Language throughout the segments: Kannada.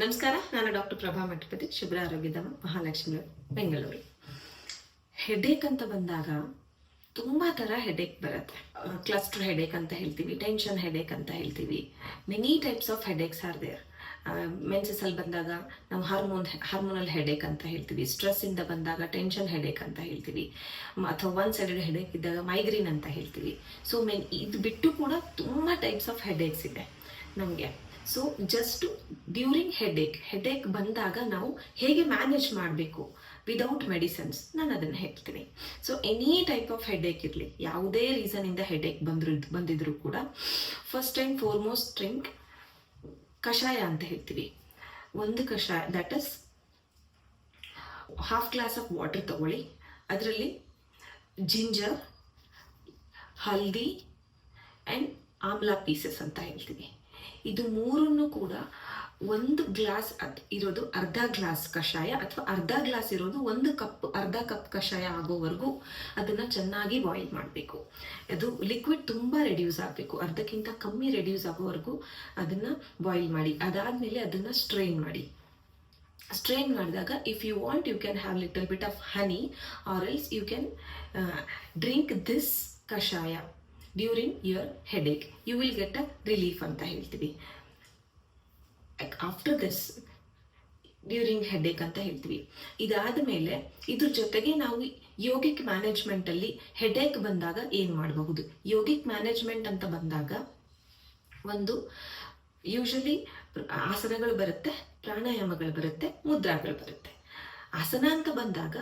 ನಮಸ್ಕಾರ, ನಾನು ಡಾಕ್ಟರ್ ಪ್ರಭಾ ಮಠಪತಿ, ಶುಭ್ರ ಆರೋಗ್ಯಧಾಮ, ಮಹಾಲಕ್ಷ್ಮಿ, ಬೆಂಗಳೂರು. ಹೆಡೇಕ್ ಅಂತ ಬಂದಾಗ ತುಂಬಾ ತರ ಹೆಡೇಕ್ ಬರುತ್ತೆ. ಕ್ಲಸ್ಟರ್ ಹೆಡೇಕ್ ಅಂತ ಹೇಳ್ತೀವಿ, ಟೆನ್ಷನ್ ಹೆಡೇಕ್ ಅಂತ ಹೇಳ್ತೀವಿ. Many types of headaches are there. Menses ಅಲ್ಲಿ ಬಂದಾಗ ನಾವು ಹಾರ್ಮೋನಲ್ ಹೆಡೇಕ್ ಅಂತ ಹೇಳ್ತೀವಿ. ಸ್ಟ್ರೆಸ್ ಇಂದ ಬಂದಾಗ ಟೆನ್ಷನ್ ಹೆಡೇಕ್ ಅಂತ ಹೇಳ್ತೀವಿ, ಅಥವಾ ಒನ್ ಸೈಡೆಡ್ ಹೆಡೇಕ್ ಇದ್ದಾಗ ಮೈಗ್ರೇನ್ ಅಂತ ಹೇಳ್ತೀವಿ. ಸೊ ಇದು ಬಿಟ್ಟು ಕೂಡ ತುಂಬಾ ಟೈಪ್ಸ್ ಆಫ್ ಹೆಡೇಕ್ಸ್ ಇದೆ ನಮಗೆ. ಸೊ ಜಸ್ಟ್ ಡ್ಯೂರಿಂಗ್ ಹೆಡೇಕ್ ಬಂದಾಗ ನಾವು ಹೇಗೆ ಮ್ಯಾನೇಜ್ ಮಾಡಬೇಕು ವಿದೌಟ್ ಮೆಡಿಸಿನ್ಸ್, ನಾನು ಅದನ್ನು ಹೇಳ್ತೀನಿ. So any type of headache ಇರಲಿ, ಯಾವುದೇ ರೀಸನ್ ಇಂದ ಹೆಡೇಕ್ ಬಂದಿದ್ರು ಕೂಡ ಫಸ್ಟ್ ಆ್ಯಂಡ್ ಫಾರ್ಮೋಸ್ಟ್ ಡ್ರಿಂಕ್ ಕಷಾಯ ಅಂತ ಹೇಳ್ತೀವಿ. ಒಂದು ಕಷಾಯ, that is half glass of water ತಗೊಳ್ಳಿ. ಅದರಲ್ಲಿ ginger, haldi and amla pieces ಅಂತ ಹೇಳ್ತೀವಿ. ಇದು ಮೂರನ್ನು ಕೂಡ ಒಂದು ಗ್ಲಾಸ್ ಇರೋದು ಅರ್ಧ ಗ್ಲಾಸ್ ಕಷಾಯ, ಅಥವಾ ಅರ್ಧ ಗ್ಲಾಸ್ ಇರೋದು ಅರ್ಧ ಕಪ್ ಕಷಾಯ ಆಗೋವರೆಗೂ ಅದನ್ನ ಚೆನ್ನಾಗಿ ಬಾಯ್ಲ್ ಮಾಡಬೇಕು. ಅದು ಲಿಕ್ವಿಡ್ ತುಂಬಾ ರೆಡ್ಯೂಸ್ ಆಗಬೇಕು, ಅರ್ಧಕ್ಕಿಂತ ಕಮ್ಮಿ ರೆಡ್ಯೂಸ್ ಆಗೋವರೆಗೂ ಅದನ್ನ ಬಾಯ್ಲ್ ಮಾಡಿ. ಅದಾದ್ಮೇಲೆ ಅದನ್ನ ಸ್ಟ್ರೈನ್ ಮಾಡಿ. ಸ್ಟ್ರೈನ್ ಮಾಡಿದಾಗ if you want you can have little bit of honey, or else you can drink this kashaya during your headache. You will get a relief ಅಂತ ಹೇಳ್ತೀವಿ. ಆಫ್ಟರ್ ದಿಸ್ ಡ್ಯೂರಿಂಗ್ ಹೆಡೇಕ್ ಅಂತ ಹೇಳ್ತೀವಿ. ಇದಾದ ಮೇಲೆ ಇದ್ರ ಜೊತೆಗೆ ನಾವು ಯೋಗಿಕ್ ಮ್ಯಾನೇಜ್ಮೆಂಟ್ ಅಲ್ಲಿ ಹೆಡೇಕ್ ಬಂದಾಗ ಏನ್ ಮಾಡಬಹುದು? ಯೋಗಿಕ್ ಮ್ಯಾನೇಜ್ಮೆಂಟ್ ಅಂತ ಬಂದಾಗ ಒಂದು ಯೂಶಲಿ ಆಸನಗಳು ಬರುತ್ತೆ, ಪ್ರಾಣಾಯಾಮಗಳು ಬರುತ್ತೆ, ಮುದ್ರಾಗಳು ಬರುತ್ತೆ. ಆಸನ ಅಂತ ಬಂದಾಗ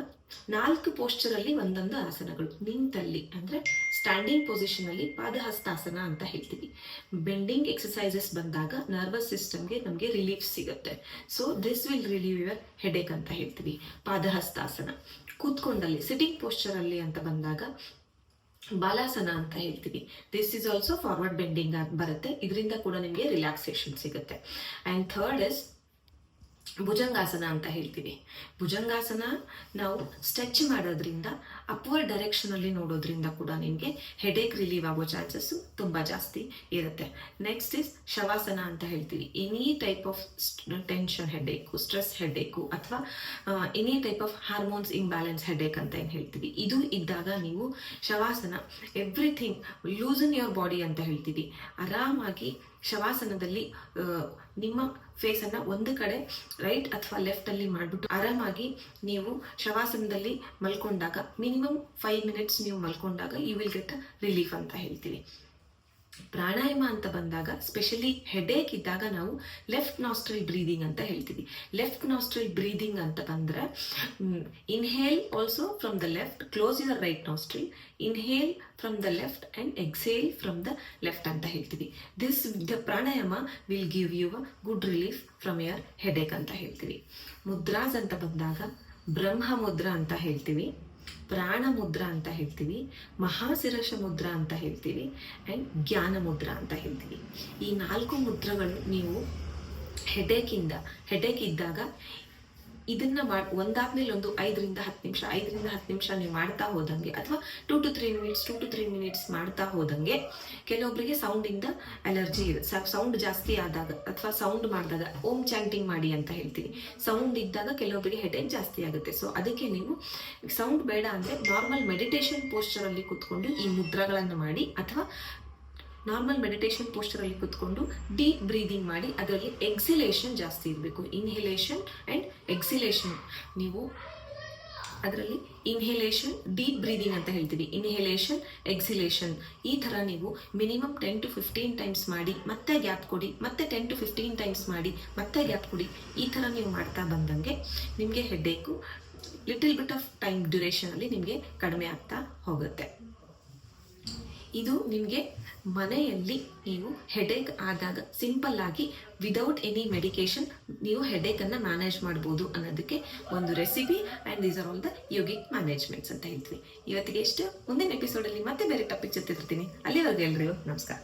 4 ಪೋಸ್ಚರ್ ಅಲ್ಲಿ ಒಂದೊಂದು ಆಸನಗಳು. ನಿಂತಲ್ಲಿ ಅಂದ್ರೆ ಸ್ಟ್ಯಾಂಡಿಂಗ್ ಪೊಸಿಷನ್ ಅಲ್ಲಿ ಪಾದಹಸ್ತಾಸನ ಅಂತ ಹೇಳ್ತೀವಿ. ಬೆಂಡಿಂಗ್ ಎಕ್ಸಸೈಸಸ್ ಬಂದಾಗ ನರ್ವಸ್ ಸಿಸ್ಟಮ್ಗೆ ನಮಗೆ ರಿಲೀಫ್ ಸಿಗುತ್ತೆ. So this will relieve your headache ಅಂತ ಹೇಳ್ತೀವಿ, ಪಾದಹಸ್ತಾಸನ. ಕೂತ್ಕೊಂಡಲ್ಲಿ ಸಿಟ್ಟಿಂಗ್ ಪೋಸ್ಚರ್ ಅಲ್ಲಿ ಅಂತ ಬಂದಾಗ ಬಾಲಾಸನ ಅಂತ ಹೇಳ್ತೀವಿ. This is also forward bending ಬರುತ್ತೆ. ಇದರಿಂದ ಕೂಡ ನಿಮಗೆ ರಿಲ್ಯಾಕ್ಸೇಷನ್ ಸಿಗುತ್ತೆ. ಅಂಡ್ ಥರ್ಡ್ ಇಸ್ ಭುಜಂಗಾಸನ ಅಂತ ಹೇಳ್ತೀವಿ. ಭುಜಂಗಾಸನ ನಾವು ಸ್ಟ್ರೆಚ್ ಮಾಡೋದ್ರಿಂದ, ಅಪ್ವರ್ಡ್ ಡೈರೆಕ್ಷನ್ ಅಲ್ಲಿ ನೋಡೋದ್ರಿಂದ ಕೂಡ ನಿಮಗೆ ಹೆಡೇಕ್ ರಿಲೀವ್ ಆಗೋ ಚಾನ್ಸಸ್ ತುಂಬಾ ಜಾಸ್ತಿ ಇರುತ್ತೆ. ನೆಕ್ಸ್ಟ್ ಇಸ್ ಶವಾಸನ ಅಂತ ಹೇಳ್ತೀವಿ. Any type of tension headache, stress headache, ಅಥವಾ any type of hormones imbalance headache ಅಂತ ಏನ್ ಹೇಳ್ತೀವಿ, ಇದು ಇದ್ದಾಗ ನೀವು ಶವಾಸನ, ಎವ್ರಿಥಿಂಗ್ ಲೂಸನ್ ಯುವರ್ ಬಾಡಿ ಅಂತ ಹೇಳ್ತೀವಿ. ಆರಾಮಾಗಿ ಶವಾಸನದಲ್ಲಿ ನಿಮ್ಮ ಫೇಸ್ ಅನ್ನ ಒಂದು ಕಡೆ ರೈಟ್ ಅಥವಾ ಲೆಫ್ಟ್ ಅಲ್ಲಿ ಮಾಡ್ಬಿಟ್ಟು ಆರಾಮಾಗಿ ನೀವು ಶವಾಸನದಲ್ಲಿ ಮಲ್ಕೊಂಡಾಗ ಮಿನಿಮಮ್ 5 ಮಿನಿಟ್ಸ್ ನೀವು ಮಲ್ಕೊಂಡಾಗ ಯು ವಿಲ್ ಗೆಟ್ ರಿಲೀಫ್ ಅಂತ ಹೇಳ್ತೀವಿ. ಪ್ರಾಣಾಯಾಮ ಅಂತ ಬಂದಾಗ ಸ್ಪೆಷಲಿ ಹೆಡೇಕ್ ಇದ್ದಾಗ ನಾವು ಲೆಫ್ಟ್ ನಾಸ್ಟ್ರಿಲ್ ಬ್ರೀದಿಂಗ್ ಅಂತ ಹೇಳ್ತೀವಿ. ಲೆಫ್ಟ್ ನಾಸ್ಟ್ರಿಲ್ ಬ್ರೀದಿಂಗ್ ಅಂತ ಬಂದ್ರೆ inhale also from the left, close your right nostril, inhale from the left and exhale from the left ಅಂತ ಹೇಳ್ತೀವಿ. The pranayama will give you a good relief from your headache ಅಂತ ಹೇಳ್ತೀವಿ. ಮುದ್ರಾಸ್ ಅಂತ ಬಂದಾಗ ಬ್ರಹ್ಮ ಮುದ್ರಾ ಅಂತ ಹೇಳ್ತೀವಿ, ಪ್ರಾಣ ಮುದ್ರಾ ಅಂತ ಹೇಳ್ತೀವಿ, ಮಹಾಶಿರಷ ಮುದ್ರಾ ಅಂತ ಹೇಳ್ತೀವಿ, ಆ್ಯಂಡ್ ಜ್ಞಾನ ಮುದ್ರಾ ಅಂತ ಹೇಳ್ತೀವಿ. ಈ 4 ಮುದ್ರಗಳು ನೀವು ಹೆಡೇಕ್ ಇದ್ದಾಗ ಇದನ್ನ ಒಂದಾದ್ಮೇಲೆ ಒಂದು 5 ರಿಂದ 10 ನಿಮಿಷ ನೀವು ಮಾಡ್ತಾ ಹೋದಂಗೆ, ಅಥವಾ 2 to 3 ಮಿನಿಟ್ಸ್ ಮಾಡ್ತಾ ಹೋದಂಗೆ, ಕೆಲವೊಬ್ಬರಿಗೆ ಸೌಂಡ್ ಇಂದ ಅಲರ್ಜಿ ಇರುತ್ತೆ. ಸೌಂಡ್ ಜಾಸ್ತಿ ಆದಾಗ ಅಥವಾ ಸೌಂಡ್ ಮಾಡಿದಾಗ ಓಂ ಚಾಂಟಿಂಗ್ ಮಾಡಿ ಅಂತ ಹೇಳ್ತೀವಿ. ಸೌಂಡ್ ಇದ್ದಾಗ ಕೆಲವೊಬ್ಬರಿಗೆ ಹೆಡೇಕ್ ಜಾಸ್ತಿ ಆಗುತ್ತೆ. ಸೊ ಅದಕ್ಕೆ ನೀವು ಸೌಂಡ್ ಬೇಡ ಅಂದ್ರೆ ನಾರ್ಮಲ್ ಮೆಡಿಟೇಷನ್ ಪೋಸ್ಚರ್ ಅಲ್ಲಿ ಕೂತ್ಕೊಂಡು ಈ ಮುದ್ರಗಳನ್ನು ಮಾಡಿ, ಅಥವಾ ನಾರ್ಮಲ್ ಮೆಡಿಟೇಷನ್ ಪೋಸ್ಚರ್ ಅಲ್ಲಿ ಕೂತ್ಕೊಂಡು ಡೀಪ್ ಬ್ರೀದಿಂಗ್ ಮಾಡಿ. ಅದರಲ್ಲಿ ಎಕ್ಸಿಲೇಷನ್ ಜಾಸ್ತಿ ಇರಬೇಕು. ಇನ್ಹೇಲೇಷನ್ ಅಂಡ್ ಎಕ್ಸಿಲೇಷನ್, ನೀವು ಅದರಲ್ಲಿ ಇನ್ಹೇಲೇಷನ್, ಡೀಪ್ ಬ್ರೀದಿಂಗ್ ಅಂತ ಹೇಳ್ತೀವಿ, ಇನ್ಹೇಲೇಷನ್, ಎಕ್ಸಿಲೇಷನ್, ಈ ಥರ ನೀವು ಮಿನಿಮಮ್ 10 to 15 ಟೈಮ್ಸ್ ಮಾಡಿ, ಮತ್ತೆ ಗ್ಯಾಪ್ ಕೊಡಿ, ಮತ್ತೆ 10 to 15 ಟೈಮ್ಸ್ ಮಾಡಿ, ಮತ್ತೆ ಗ್ಯಾಪ್ ಕೊಡಿ. ಈ ಥರ ನೀವು ಮಾಡ್ತಾ ಬಂದಂಗೆ ನಿಮಗೆ headache little bit of time duration ಅಲ್ಲಿ ನಿಮಗೆ ಕಡಿಮೆ ಆಗ್ತಾ ಹೋಗುತ್ತೆ. ಇದು ನಿಮಗೆ ಮನೆಯಲ್ಲಿ ನೀವು ಹೆಡೇಕ್ ಆದಾಗ ಸಿಂಪಲ್ ಆಗಿ ವಿದೌಟ್ ಎನಿ ಮೆಡಿಕೇಶನ್ ನೀವು ಹೆಡೇಕ್ ಅನ್ನ ಮ್ಯಾನೇಜ್ ಮಾಡ್ಬೋದು ಅನ್ನೋದಕ್ಕೆ ಒಂದು recipe. And these are all the yogic managements ಅಂತ ಹೇಳ್ತೀವಿ. ಇವತ್ತಿಗೆ ಎಷ್ಟು, ಮುಂದಿನ ಎಪಿಸೋಡ್ ಅಲ್ಲಿ ಮತ್ತೆ ಬೇರೆ ಟಾಪಿಕ್ ಜೊತೆ ಇರ್ತೀನಿ. ಅಲ್ಲಿವರೆಗೂ ಎಲ್ರಿಗೂ ನಮಸ್ಕಾರ.